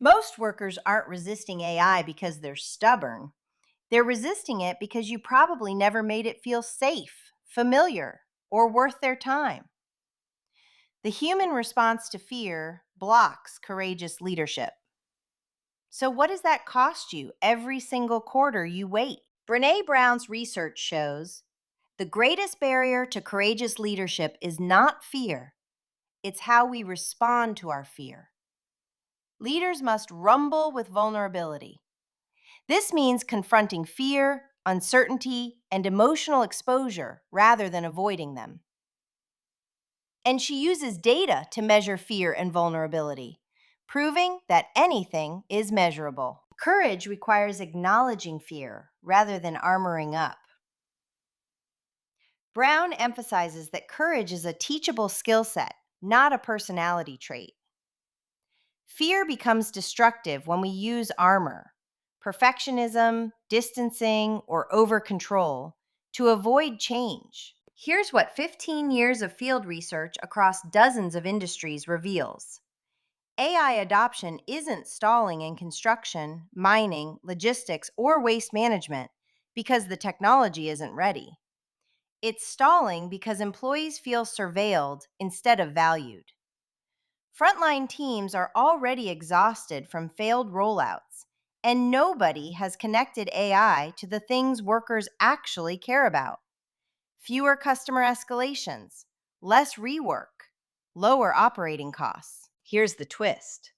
Most workers aren't resisting AI because they're stubborn. They're resisting it because you probably never made it feel safe, familiar, or worth their time. The human response to fear blocks courageous leadership. So, what does that cost you every single quarter you wait? Brene Brown's research shows the greatest barrier to courageous leadership is not fear, it's how we respond to our fear. Leaders must rumble with vulnerability. This means confronting fear, uncertainty, and emotional exposure rather than avoiding them. And she uses data to measure fear and vulnerability, proving that anything is measurable. Courage requires acknowledging fear rather than armoring up. Brown emphasizes that courage is a teachable skill set, not a personality trait. Fear becomes destructive when we use armor, perfectionism, distancing, or over control to avoid change. Here's what 15 years of field research across dozens of industries reveals. AI adoption isn't stalling in construction, mining, logistics, or waste management because the technology isn't ready. It's stalling because employees feel surveilled instead of valued. Frontline teams are already exhausted from failed rollouts, and nobody has connected AI to the things workers actually care about: fewer customer escalations, less rework, lower operating costs. Here's the twist: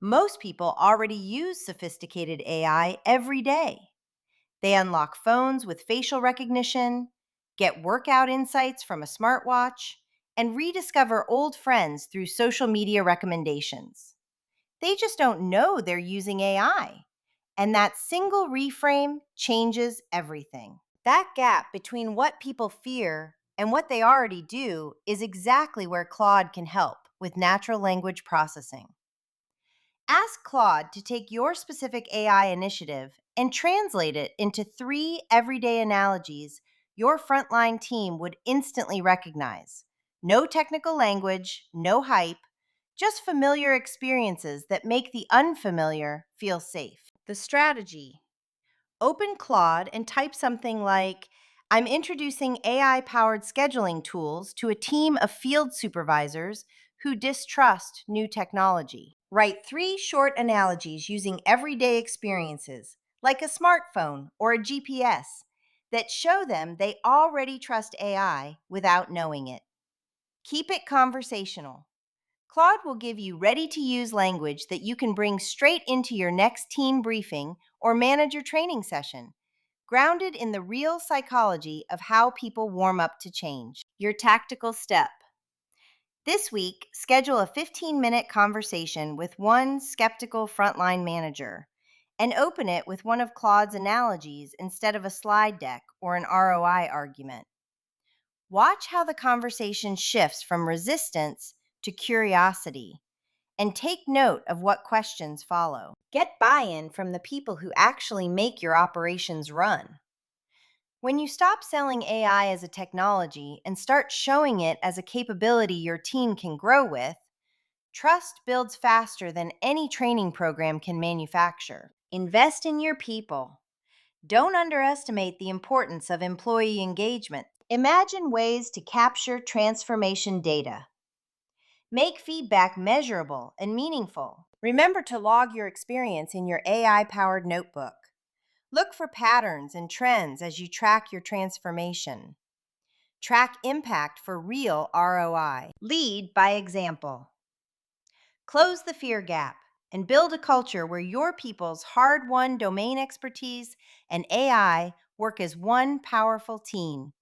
most people already use sophisticated AI every day. They unlock phones with facial recognition, get workout insights from a smartwatch, and rediscover old friends through social media recommendations. They just don't know they're using AI. And that single reframe changes everything. That gap between what people fear and what they already do is exactly where Claude can help with natural language processing. Ask Claude to take your specific AI initiative and translate it into 3 everyday analogies your frontline team would instantly recognize. No technical language, no hype, just familiar experiences that make the unfamiliar feel safe. The strategy: open Claude and type something like, "I'm introducing AI powered scheduling tools to a team of field supervisors who distrust new technology." Write 3 short analogies using everyday experiences, like a smartphone or a GPS, that show them they already trust AI without knowing it. Keep it conversational. Claude will give you ready to use language that you can bring straight into your next team briefing or manager training session, grounded in the real psychology of how people warm up to change. Your tactical step: this week, schedule a 15-minute conversation with one skeptical frontline manager and open it with one of Claude's analogies instead of a slide deck or an ROI argument. Watch how the conversation shifts from resistance to curiosity, and take note of what questions follow. Get buy in from the people who actually make your operations run. When you stop selling AI as a technology and start showing it as a capability your team can grow with, trust builds faster than any training program can manufacture. Invest in your people. Don't underestimate the importance of employee engagement. Imagine ways to capture transformation data. Make feedback measurable and meaningful. Remember to log your experience in your AI powered notebook. Look for patterns and trends as you track your transformation. Track impact for real ROI. Lead by example. Close the fear gap and build a culture where your people's hard won domain expertise and AI work as one powerful team.